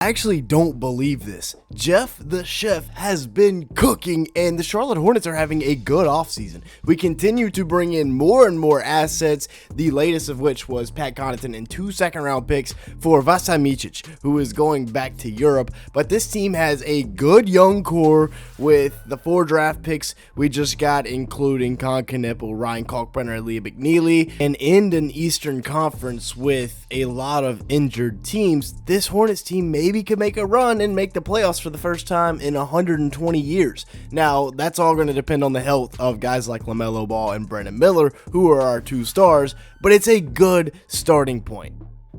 I actually don't believe this. Jeff the Chef has been cooking, and the Charlotte Hornets are having a good offseason. We continue to bring in more and more assets, the latest of which was Pat Connaughton and 2 second-round picks for Vasa Micic, who is going back to Europe. But this team has a good young core with the 4 draft picks we just got, including Konipple, Ryan Kalkbrenner, and Leah McNeely, and in an Eastern Conference with a lot of injured teams. This Hornets team maybe could make a run and make the playoffs for the first time in 120 years. Now, that's all going to depend on the health of guys like LaMelo Ball and Brandon Miller, who are our 2 stars, but it's a good starting point.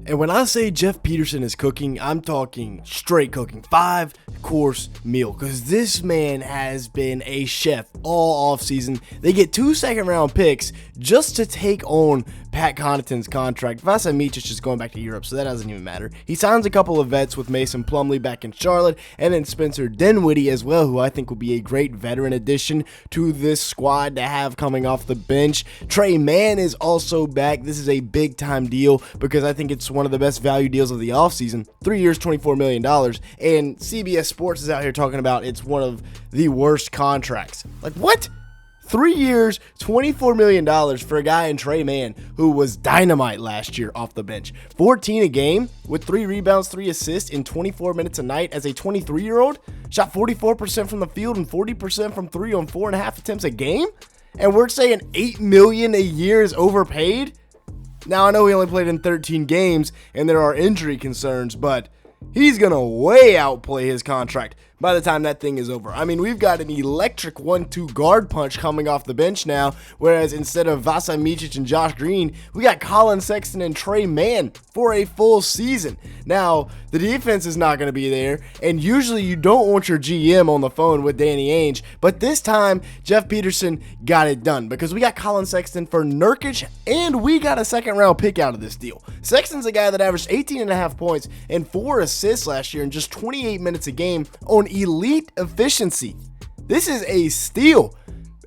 And when I say Jeff Peterson is cooking, I'm talking straight cooking, 5-course meal, because this man has been a chef all offseason. They get 2 second-round picks just to take on Pat Connaughton's contract. Vasa Micic is going back to Europe, so that doesn't even matter. He signs a couple of vets with Mason Plumlee back in Charlotte, and then Spencer Dinwiddie as well, who I think will be a great veteran addition to this squad to have coming off the bench. Tre Mann is also back. This is a big-time deal because I think it's one of the best value deals of the offseason. 3 years, $24 million, and CBS Sports is out here talking about it's one of the worst contracts. Like, what? 3 years, $24 million for a guy in Trey Mann who was dynamite last year off the bench. 14 a game with 3 rebounds, 3 assists in 24 minutes a night as a 23-year-old. Shot 44% from the field and 40% from 3 on 4.5 attempts a game. And we're saying $8 million a year is overpaid? Now, I know he only played in 13 games and there are injury concerns, but he's going to way outplay his contract by the time that thing is over. I mean, we've got an electric 1-2 guard punch coming off the bench now, whereas instead of Vasa Micic and Josh Green, we got Collin Sexton and Tre Mann for a full season. Now, the defense is not going to be there, and usually you don't want your GM on the phone with Danny Ainge, but this time, Jeff Peterson got it done because we got Collin Sexton for Nurkic, and we got a second-round pick out of this deal. Sexton's a guy that averaged 18.5 points and 4 assists last year in just 28 minutes a game on elite efficiency. This is a steal.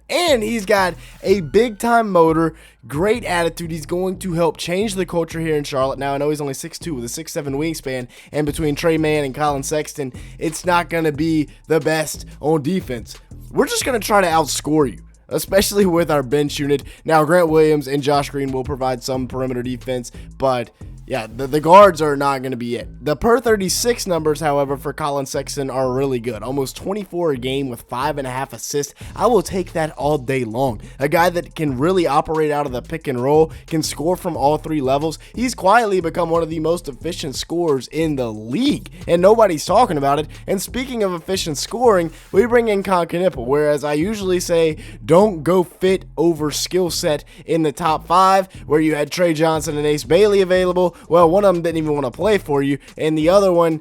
And he's got a big-time motor, great attitude. He's going to help change the culture here in Charlotte. Now, I know he's only 6'2" with a 6'7" wingspan, and between Tre Mann and Collin Sexton, it's not going to be the best on defense. We're just going to try to outscore you, especially with our bench unit. Now, Grant Williams and Josh Green will provide some perimeter defense, but yeah, the guards are not going to be it. The per 36 numbers, however, for Collin Sexton are really good. Almost 24 a game with 5.5 assists. I will take that all day long. A guy that can really operate out of the pick and roll, can score from all 3 levels. He's quietly become one of the most efficient scorers in the league, and nobody's talking about it. And speaking of efficient scoring, we bring in Konipple, whereas I usually say don't go fit over skill set in the top 5, where you had Trey Johnson and Ace Bailey available. Well, one of them didn't even want to play for you, and the other one,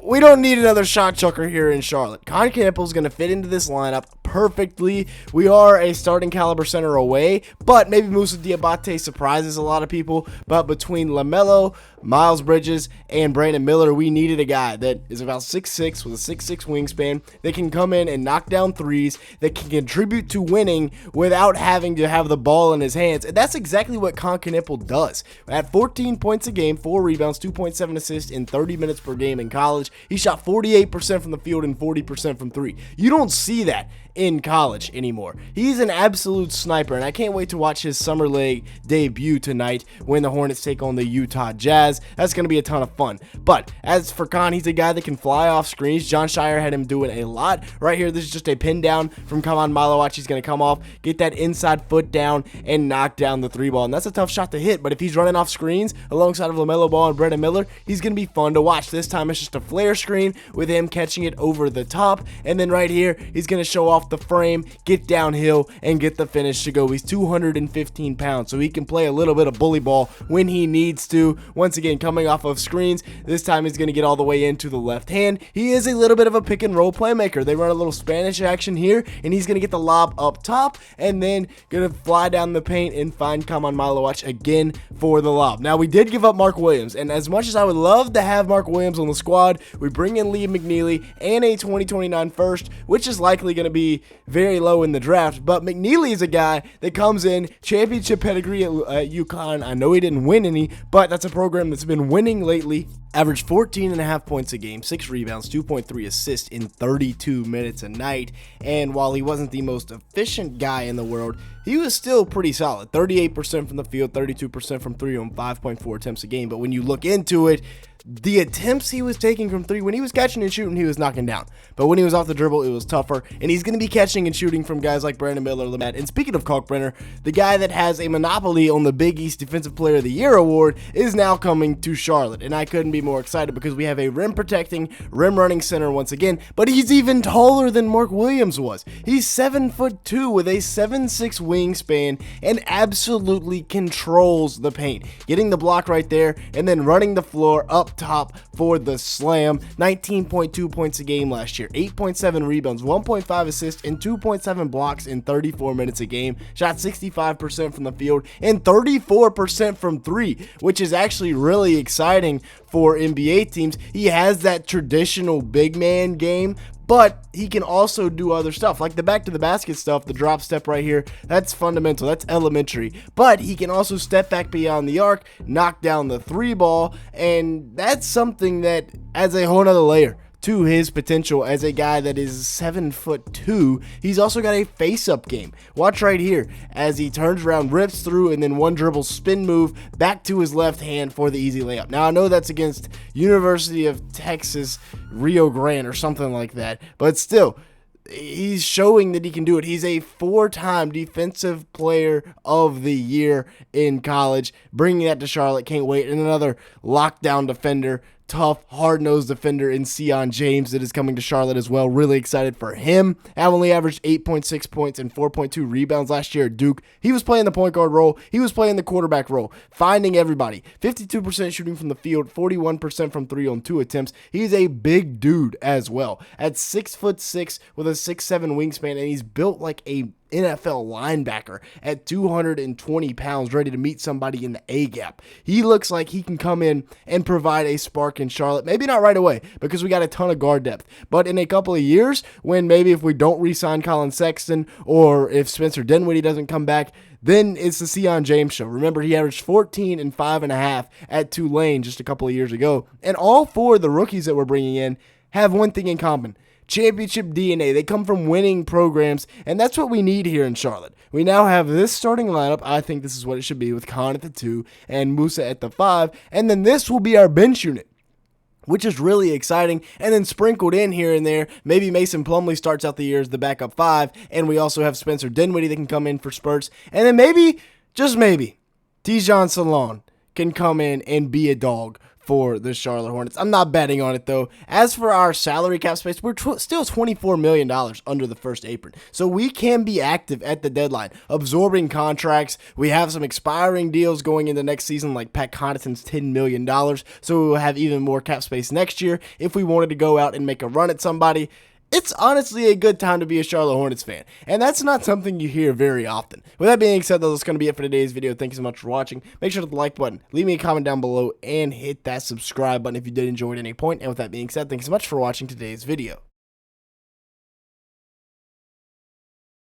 we don't need another shot chucker here in Charlotte. Konipple is going to fit into this lineup perfectly. We are a starting caliber center away, but maybe Moussa Diabate surprises a lot of people. But between LaMelo, Miles Bridges, and Brandon Miller, we needed a guy that is about 6'6", with a 6'6" wingspan, that can come in and knock down threes, that can contribute to winning without having to have the ball in his hands. And that's exactly what Konipple does. At 14 points a game, 4 rebounds, 2.7 assists in 30 minutes per game in college, he shot 48% from the field and 40% from 3. You don't see that in college anymore. He's an absolute sniper, and I can't wait to watch his summer league debut tonight when the Hornets take on the Utah Jazz. That's going to be a ton of fun. But as for Con, he's a guy that can fly off screens. John Shire had him doing a lot. Right here, this is just a pin down from Kaman Malowacz. He's going to come off, get that inside foot down, and knock down the 3 ball. And that's a tough shot to hit, but if he's running off screens alongside of LaMelo Ball and Brandon Miller, he's going to be fun to watch. This time it's just a flare screen with him catching it over the top, and then right here, he's going to show off the frame, get downhill, and get the finish to go. He's 215 pounds, so he can play a little bit of bully ball when he needs to. Once again, coming off of screens, this time he's going to get all the way into the left hand. He is a little bit of a pick and roll playmaker. They run a little Spanish action here, and he's going to get the lob up top, and then going to fly down the paint and find Kaman Malowacz again for the lob. Now, we did give up Mark Williams, and as much as I would love to have Mark Williams on the squad, we bring in Leah McNeely and a 2029 first, which is likely going to be very low in the draft, but McNeely is a guy that comes in, championship pedigree at UConn. I know he didn't win any, but that's a program him that's been winning lately. Averaged 14.5 points a game, 6 rebounds, 2.3 assists in 32 minutes a night. And while he wasn't the most efficient guy in the world, he was still pretty solid. 38% from the field, 32% from 3 on 5.4 attempts a game. But when you look into it, the attempts he was taking from 3, when he was catching and shooting, he was knocking down. But when he was off the dribble, it was tougher. And he's going to be catching and shooting from guys like Brandon Miller, LaMelo. And speaking of Kalkbrenner, the guy that has a monopoly on the Big East Defensive Player of the Year award is now coming to Charlotte. And I couldn't be more excited because we have a rim-protecting, rim-running center once again. But he's even taller than Mark Williams was. He's 7'2" with a 7'6" wingspan and absolutely controls the paint. Getting the block right there and then running the floor up top for the slam. 19.2 points a game last year, 8.7 rebounds, 1.5 assists, and 2.7 blocks in 34 minutes a game. Shot 65% from the field and 34% from 3, which is actually really exciting for NBA teams. He has that traditional big man game, but he can also do other stuff, like the back to the basket stuff, the drop step right here. That's fundamental, that's elementary. But he can also step back beyond the arc, knock down the 3 ball, and that's something that adds a whole nother layer to his potential as a guy that is 7'2". He's also got a face-up game. Watch right here as he turns around, rips through, and then one dribble spin move back to his left hand for the easy layup. Now, I know that's against University of Texas, Rio Grande or something like that, but still, he's showing that he can do it. He's a 4-time Defensive Player of the Year in college. Bringing that to Charlotte, can't wait. And another lockdown defender, tough, hard-nosed defender in Sion James that is coming to Charlotte as well. Really excited for him. Only averaged 8.6 points and 4.2 rebounds last year at Duke. He was playing the point guard role. He was playing the quarterback role, finding everybody. 52% shooting from the field, 41% from 3 on 2 attempts. He's a big dude as well. At 6'6" with a 6'7" wingspan, and he's built like a NFL linebacker at 220 pounds, ready to meet somebody in the A-gap. He looks like he can come in and provide a spark in Charlotte. Maybe not right away because we got a ton of guard depth, but in a couple of years, when maybe if we don't re-sign Collin Sexton or if Spencer Dinwiddie doesn't come back, then it's the Sion James show. Remember, he averaged 14 and 5.5 at Tulane just a couple of years ago, and all 4 of the rookies that we're bringing in have one thing in common: championship DNA. They come from winning programs, and that's what we need here in Charlotte. We now have this starting lineup. I think this is what it should be, with Khan at the 2 and Musa at the 5, and then this will be our bench unit, which is really exciting. And then sprinkled in here and there, maybe Mason Plumlee starts out the year as the backup 5, and we also have Spencer Dinwiddie that can come in for spurts, and then maybe, just maybe, Tijon Salon can come in and be a dog for the Charlotte Hornets. I'm not betting on it, though. As for our salary cap space, we're still $24 million under the first apron. So we can be active at the deadline, absorbing contracts. We have some expiring deals going into next season, like Pat Connaughton's $10 million. So we will have even more cap space next year if we wanted to go out and make a run at somebody. It's honestly a good time to be a Charlotte Hornets fan, and that's not something you hear very often. With that being said, though, that's going to be it for today's video. Thank you so much for watching. Make sure to hit the like button, leave me a comment down below, and hit that subscribe button if you did enjoy at any point. And with that being said, thanks so much for watching today's video.